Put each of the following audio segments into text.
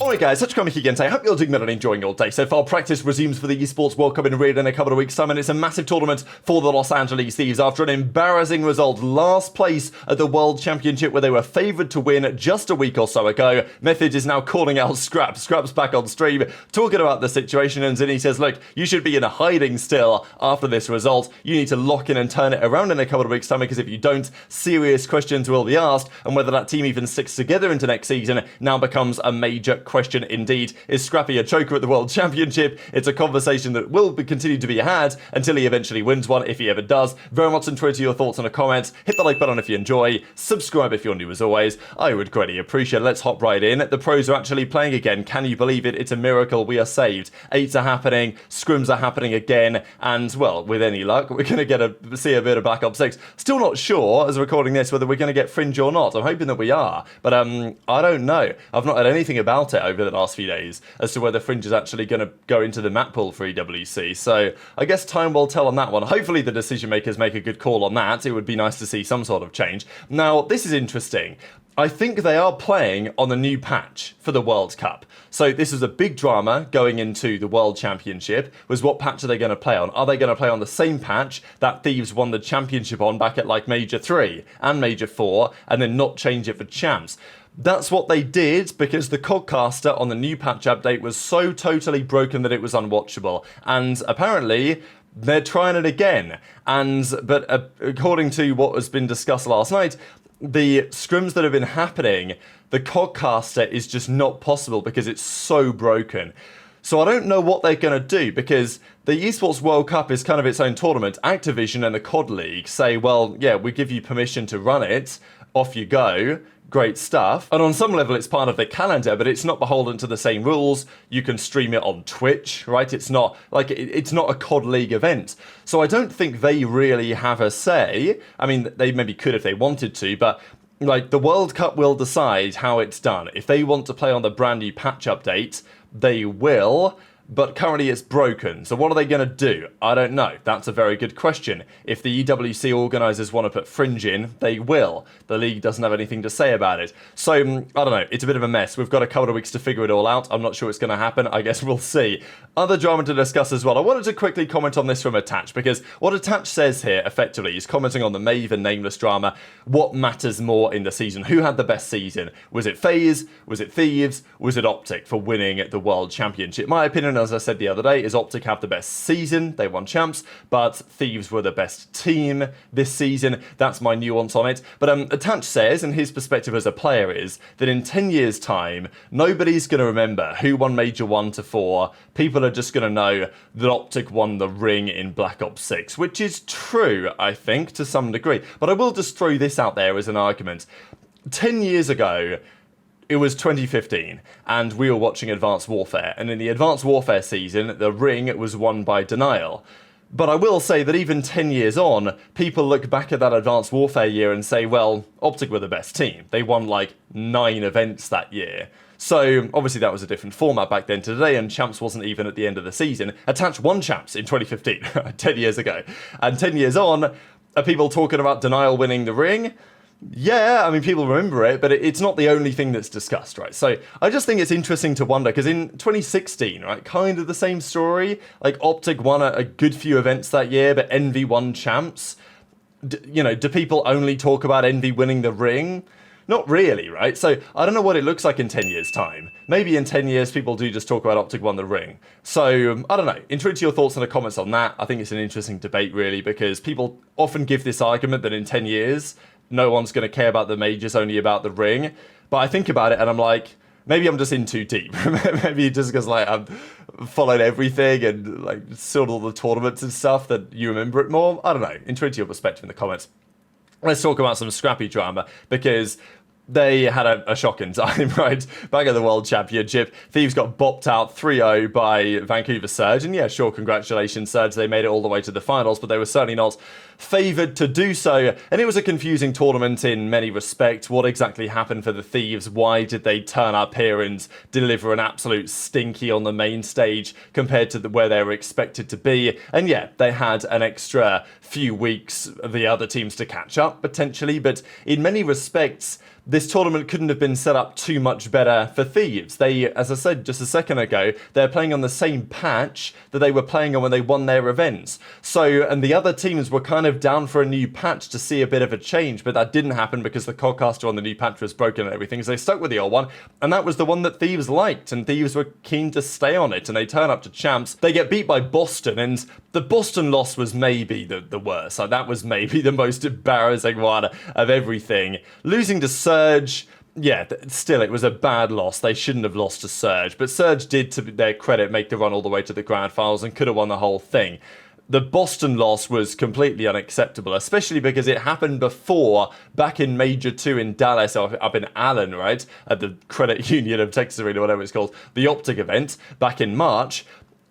Alright guys, such comic again today. I hope you're doing well and enjoying your day so far. Practice resumes for the Esports World Cup in Rio in a couple of weeks' time, and it's a massive tournament for the Los Angeles Thieves after an embarrassing result. Last place at the World Championship where they were favoured to win just a week or so ago. Method is now calling out Scrap. Scrap's back on stream talking about the situation, and he says, look, you should be in a hiding still after this result. You need to lock in and turn it around in a couple of weeks' time, because if you don't, serious questions will be asked, and whether that team even sticks together into next season now becomes a major question indeed. Is Scrappy a choker at the World Championship? It's a conversation that will continue to be had until he eventually wins one, if he ever does. Very much enjoy your thoughts in the comments. Hit the like button if you enjoy. Subscribe if you're new as always. I would greatly appreciate it. Let's hop right in. The pros are actually playing again. Can you believe it? It's a miracle. We are saved. 8s are happening. Scrims are happening again. And, well, with any luck, we're going to see a bit of Black Ops 6. Still not sure, as we're recording this, whether we're going to get Fringe or not. I'm hoping that we are. But I don't know. I've not heard anything about it over the last few days as to whether Fringe is actually going to go into the map pool for EWC. So I guess time will tell on that one. Hopefully the decision makers make a good call on that. It would be nice to see some sort of change. Now, this is interesting. I think they are playing on the new patch for the World Cup. So this is a big drama going into the World Championship, was what patch are they going to play on? Are they going to play on the same patch that Thieves won the championship on back at like Major 3 and Major 4, and then not change it for champs? That's what they did because the Codcaster on the new patch update was so totally broken that it was unwatchable. And apparently they're trying it again. But according to what has been discussed last night, the scrims that have been happening, the Codcaster is just not possible because it's so broken. So I don't know what they're going to do, because the Esports World Cup is kind of its own tournament. Activision and the COD League say, well, yeah, we give you permission to run it. Off you go. Great stuff. And on some level, it's part of the calendar, but it's not beholden to the same rules. You can stream it on Twitch, right? It's not like it's not a COD League event. So I don't think they really have a say. I mean, they maybe could if they wanted to, but like the World Cup will decide how it's done. If they want to play on the brand new patch update, they will. But currently it's broken. So what are they going to do? I don't know. That's a very good question. If the EWC organisers want to put Fringe in, they will. The league doesn't have anything to say about it. So, I don't know. It's a bit of a mess. We've got a couple of weeks to figure it all out. I'm not sure it's going to happen. I guess we'll see. Other drama to discuss as well. I wanted to quickly comment on this from Attach, because what Attach says here, effectively, is commenting on the Mave and Nameless drama. What matters more in the season? Who had the best season? Was it FaZe? Was it Thieves? Was it OpTic for winning the World Championship? My opinion, as I said the other day, is OpTic have the best season. They won champs, but Thieves were the best team this season. That's my nuance on it. But Attach says, and his perspective as a player is, that in 10 years' time, nobody's going to remember who won Major 1 to 4. People are just going to know that OpTic won the ring in Black Ops 6, which is true, I think, to some degree. But I will just throw this out there as an argument. 10 years ago, it was 2015, and we were watching Advanced Warfare, and in the Advanced Warfare season, the ring was won by Denial. But I will say that even 10 years on, people look back at that Advanced Warfare year and say, well, OpTic were the best team. They won like 9 events that year. So, obviously that was a different format back then to today, and Champs wasn't even at the end of the season. Attach won Champs in 2015, 10 years ago. And 10 years on, are people talking about Denial winning the ring? Yeah, I mean, people remember it, but it's not the only thing that's discussed, right? So I just think it's interesting to wonder, because in 2016, right, kind of the same story. Like, OpTic won a good few events that year, but Envy won champs. Do people only talk about Envy winning the ring? Not really, right? So I don't know what it looks like in 10 years' time. Maybe in 10 years, people do just talk about OpTic won the ring. So, I don't know. Intrigued to your thoughts in the comments on that. I think it's an interesting debate, really, because people often give this argument that in 10 years... no one's going to care about the majors, only about the ring. But I think about it and I'm like, maybe I'm just in too deep. Maybe just because like I've followed everything and like sort all the tournaments and stuff that you remember it more. I don't know. Intrigued to your perspective in the comments. Let's talk about some Scrappy drama, because they had a shocking time, right? Back at the World Championship, Thieves got bopped out 3-0 by Vancouver Surge. And yeah, sure, congratulations, Surge. They made it all the way to the finals, but they were certainly not favoured to do so. And it was a confusing tournament in many respects. What exactly happened for the Thieves? Why did they turn up here and deliver an absolute stinky on the main stage compared to where they were expected to be? And yeah, they had an extra few weeks of the other teams to catch up, potentially. But in many respects, this tournament couldn't have been set up too much better for Thieves. They, as I said just a second ago, they're playing on the same patch that they were playing on when they won their events. So, and the other teams were kind of down for a new patch to see a bit of a change, but that didn't happen because the codcaster on the new patch was broken and everything, so they stuck with the old one, and that was the one that Thieves liked, and Thieves were keen to stay on it, and they turn up to champs. They get beat by Boston, and the Boston loss was maybe the worst. Like, that was maybe the most embarrassing one of everything. Losing to Surge, yeah, still, it was a bad loss. They shouldn't have lost to Surge, but Surge did, to their credit, make the run all the way to the grand finals and could have won the whole thing. The Boston loss was completely unacceptable, especially because it happened before, back in Major 2 in Dallas, up in Allen, right? At the Credit Union of Texas Arena, whatever it's called, the OpTic event, back in March.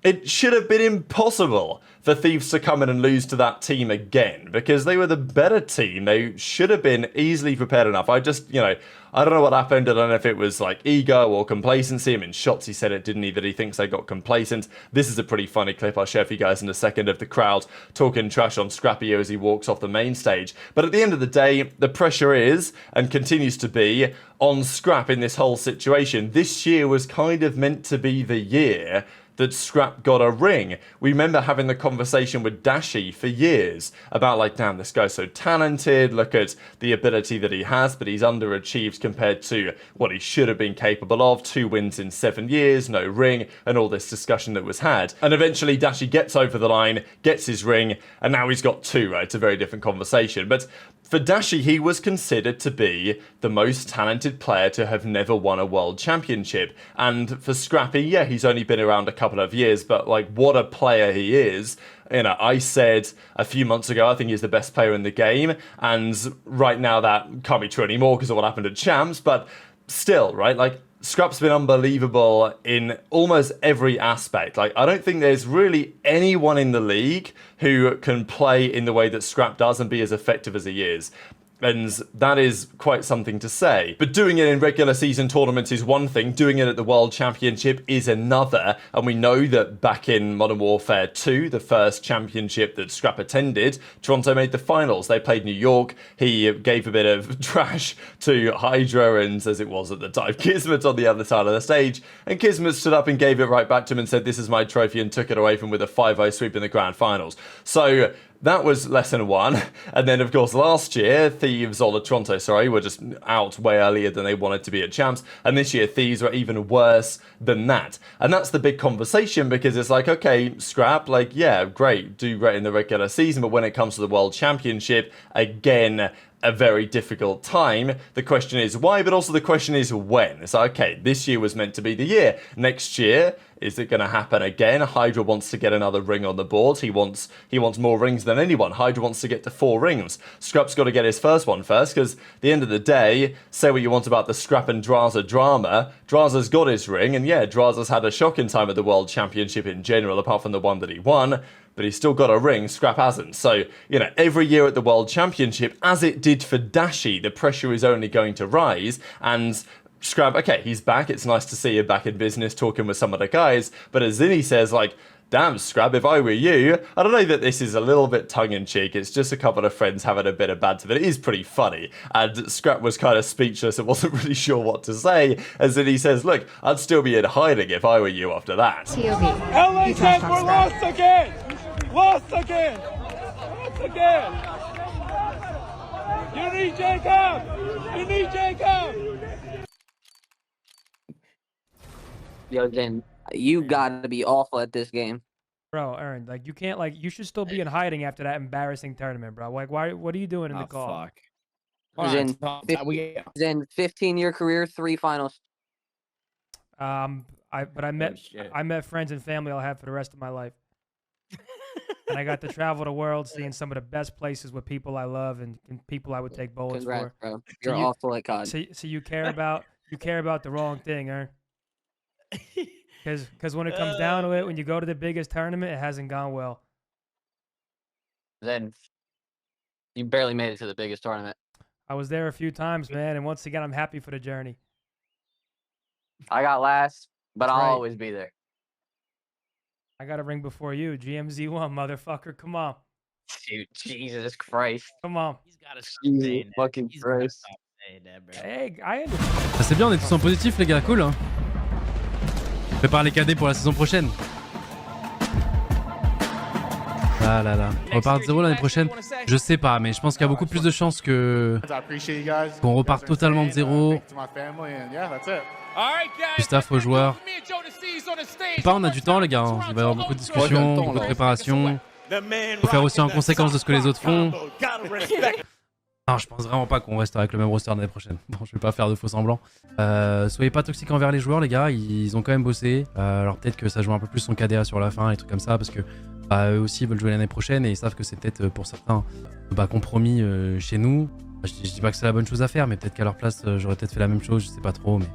It should have been impossible for Thieves to come in and lose to that team again, because they were the better team. They should have been easily prepared enough. I just, I don't know what happened. I don't know if it was like ego or complacency. I mean, Shotzzy said it, didn't he, that he thinks they got complacent. This is a pretty funny clip I'll share for you guys in a second of the crowd talking trash on Scrappy as he walks off the main stage. But at the end of the day, the pressure is, and continues to be, on Scrap in this whole situation. This year was kind of meant to be the year that Scrap got a ring. We remember having the conversation with Dashy for years about, like, damn, this guy's so talented, look at the ability that he has, but he's underachieved compared to what he should have been capable of. 2 wins in 7 years, no ring, and all this discussion that was had. And eventually Dashy gets over the line, gets his ring, and now he's got 2, right? It's a very different conversation. But for Dashy, he was considered to be the most talented player to have never won a world championship. And for Scrappy, yeah, he's only been around a couple of years, but, like, what a player he is. I said a few months ago, I think he's the best player in the game, and right now that can't be true anymore because of what happened at Champs, but still, right, like, Scrap's been unbelievable in almost every aspect. Like, I don't think there's really anyone in the league who can play in the way that Scrap does and be as effective as he is. And that is quite something to say. But doing it in regular season tournaments is one thing, doing it at the World Championship is another. And we know that back in Modern Warfare 2, the first championship that Scrap attended, Toronto made the finals. They played New York. He gave a bit of trash to HyDra and, as it was at the time, Kismet on the other side of the stage. And Kismet stood up and gave it right back to him and said, "This is my trophy," and took it away from him with a 5-0 sweep in the grand finals. So that was lesson 1. And then, of course, last year, Thieves, or Toronto, sorry, were just out way earlier than they wanted to be at Champs. And this year, Thieves were even worse than that. And that's the big conversation, because it's like, okay, Scrap, like, yeah, great, do great in the regular season, but when it comes to the World Championship, again, a very difficult time. The question is why, but also the question is when. So, okay, this year was meant to be the year. Next year, is it going to happen again? HyDra wants to get another ring on the board. He wants more rings than anyone. HyDra wants to get to 4 rings. Scrap's got to get his first one first, because at the end of the day, say what you want about the Scrap and Drazah drama, Drazah's got his ring, and yeah, Drazah's had a shocking time at the World Championship in general, apart from the one that he won, but he's still got a ring, Scrap hasn't. So, every year at the World Championship, as it did for Dashy, the pressure is only going to rise, and Scrap, okay, he's back. It's nice to see you back in business talking with some of the guys. But as aBeZy says, like, damn, Scrap, if I were you, I don't know that this is a little bit tongue-in-cheek. It's just a couple of friends having a bit of banter, but it is pretty funny. And Scrap was kind of speechless and wasn't really sure what to say. As aBeZy says, look, I'd still be in hiding if I were you after that. LA says we're lost again! Lost again! Lost again! You need Jacob! You need Jacob! Yo, then you gotta be awful at this game. Bro, Aaron, like, you can't, like, you should still be in hiding after that embarrassing tournament, bro. Like, why? What are you doing in the call? Fuck. He's in 15-year career, 3 finals. I met friends and family I'll have for the rest of my life. And I got to travel the world, seeing some of the best places with people I love and people I would take bullets Congrats, for. bro. You're awful at COD. So you care about the wrong thing, Aaron. Because when it comes down to it, when you go to the biggest tournament, it hasn't gone well. Then you barely made it to the biggest tournament. I was there a few times, man, and once again, I'm happy for the journey. I got last, but That's I'll right. always be there. I got a ring before you, GMZ1, motherfucker. Come on. Dude, Jesus Christ. Come on. He's got to stop Jesus saying that. fucking He's gotta Christ. stop Hey, I understand. Ça c'est bien, on est tous en positif les gars, cool. Hein. Prépare les KD pour la saison prochaine. Ah là là, on repart de 0 l'année prochaine. Je sais pas, mais je pense qu'il y a beaucoup plus de chances que qu'on reparte totalement de 0. Gustave aux joueurs. Pas, on a du temps les gars, hein. Il va y avoir beaucoup de discussions, beaucoup de préparation. Faut faire aussi en conséquence de ce que les autres font. Non, je pense vraiment pas qu'on reste avec le même roster l'année prochaine. Bon, je vais pas faire de faux semblants. Soyez pas toxiques envers les joueurs les gars, ils ont quand même bossé. Alors peut-être que ça joue un peu plus son KDA sur la fin, et trucs comme ça, parce que eux aussi veulent jouer l'année prochaine et ils savent que c'est peut-être pour certains compromis chez nous. Je dis pas que c'est la bonne chose à faire, mais peut-être qu'à leur place j'aurais peut-être fait la même chose, je sais pas trop, mais...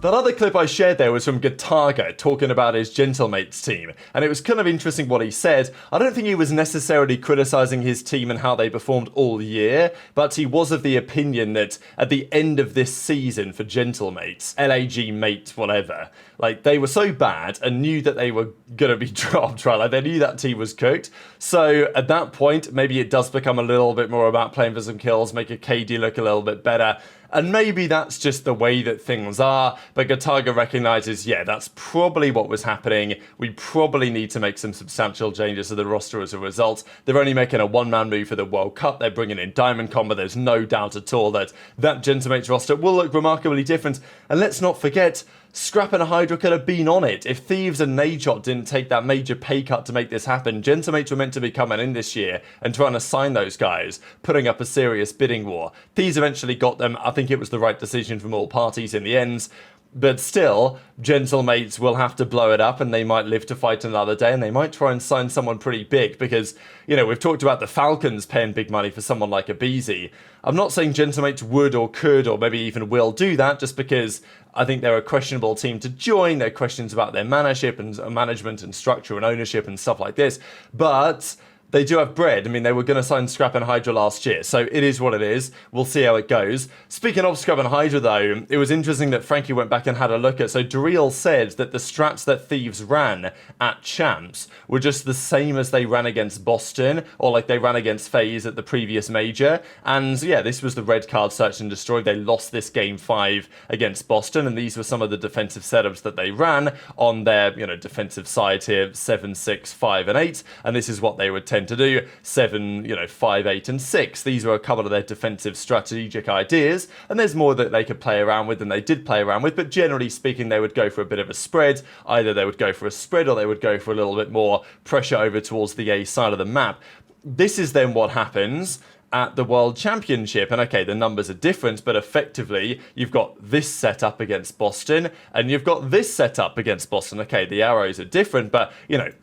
That other clip I shared there was from Gotaga talking about his Gentlemates team, and it was kind of interesting what he said. I don't think he was necessarily criticising his team and how they performed all year, but he was of the opinion that at the end of this season for Gentlemates, LAG mate whatever, like they were so bad and knew that they were going to be dropped, right? Like they knew that team was cooked. So at that point, maybe it does become a little bit more about playing for some kills, make a KD look a little bit better. And maybe that's just the way that things are, but Gotaga recognises, yeah, that's probably what was happening. We probably need to make some substantial changes to the roster as a result. They're only making a one-man move for the World Cup. They're bringing in Diamond Combo. There's no doubt at all that that Gentlemates roster will look remarkably different. And let's not forget, Scrap and HyDra could have been on it. If Thieves and Nadeshot didn't take that major pay cut to make this happen, Gentlemates were meant to be coming in this year and trying to sign those guys, putting up a serious bidding war. Thieves eventually got them. I think it was the right decision from all parties in the end. But still, Gentlemates will have to blow it up and they might live to fight another day and they might try and sign someone pretty big because, you know, we've talked about the Falcons paying big money for someone like aBeZy. I'm not saying Gentlemates would or could or maybe even will do that just because I think they're a questionable team to join. There are questions about their management and structure and ownership and stuff like this. But they do have bread. I mean, they were going to sign Scrap and HyDra last year, so it is what it is. We'll see how it goes. Speaking of Scrap and HyDra, though, it was interesting that Frankie went back and had a look at. So Dareel said that the strats that Thieves ran at Champs were just the same as they ran against Boston, or like they ran against FaZe at the previous major. And yeah, this was the red card search and destroy. They lost this game 5 against Boston, and these were some of the defensive setups that they ran on their, you know, defensive side here: 7, 6, 5, and 8. And this is what they would tend to do: 7, 5, 8, and 6. These were a couple of their defensive strategic ideas, and there's more that they could play around with than they did play around with, but generally speaking, they would go for a bit of a spread. Either they would go for a spread or they would go for a little bit more pressure over towards the A side of the map. This is then what happens at the World Championship, and okay, the numbers are different, but effectively you've got this setup against Boston and you've got this setup against Boston. Okay, the arrows are different, but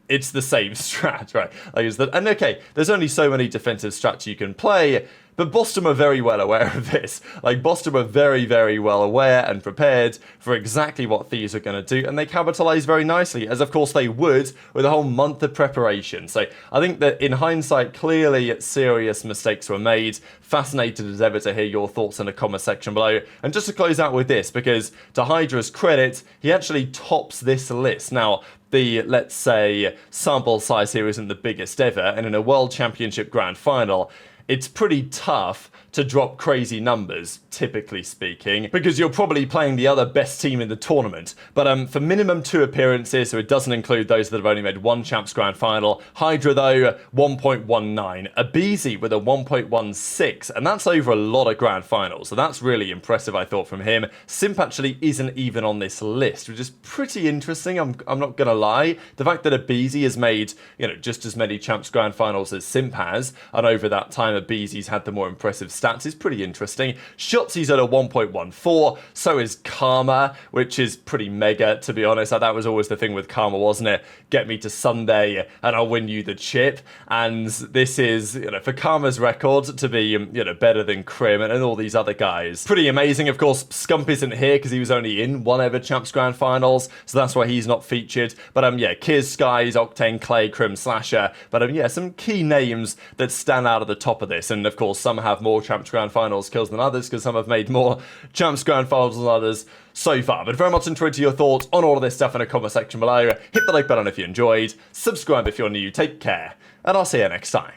it's the same strat, right? And okay, there's only so many defensive strats you can play, but Boston were very well aware of this. Like, Boston were very, very well aware and prepared for exactly what Thieves are going to do, and they capitalized very nicely, as of course they would, with a whole month of preparation. So I think that in hindsight, clearly serious mistakes were made. Fascinated as ever to hear your thoughts in the comment section below. And just to close out with this, because to HyDra's credit, he actually tops this list. Now, the, let's say, sample size here isn't the biggest ever, and in a World Championship Grand Final, it's pretty tough to drop crazy numbers, typically speaking, because you're probably playing the other best team in the tournament. But for minimum 2 appearances, so it doesn't include those that have only made 1 Champs Grand Final, HyDra, though, 1.19. aBeZy with a 1.16, and that's over a lot of Grand Finals, so that's really impressive, I thought, from him. Simp actually isn't even on this list, which is pretty interesting, I'm not gonna lie. The fact that aBeZy has made, just as many Champs Grand Finals as Simp has, and over that time aBeZy's had the more impressive stats, is pretty interesting. Shotzzy's at a 1.14, so is Karma, which is pretty mega, to be honest. That was always the thing with Karma, wasn't it? Get me to Sunday and I'll win you the chip. And this is, for Karma's record to be, better than Kremp and all these other guys. Pretty amazing. Of course, Scump isn't here because he was only in 1 ever Champs Grand Finals, so that's why he's not featured. But yeah, Kiz, Skies, Octane, Clay, Kremp, Slasher. But yeah, some key names that stand out at the top of this. And of course, some have more Champs Grand Finals kills than others because some have made more Champs Grand Finals than others so far. But very much interested to your thoughts on all of this stuff in the comment section below. Hit the like button if you enjoyed, subscribe if you're new, take care, and I'll see you next time.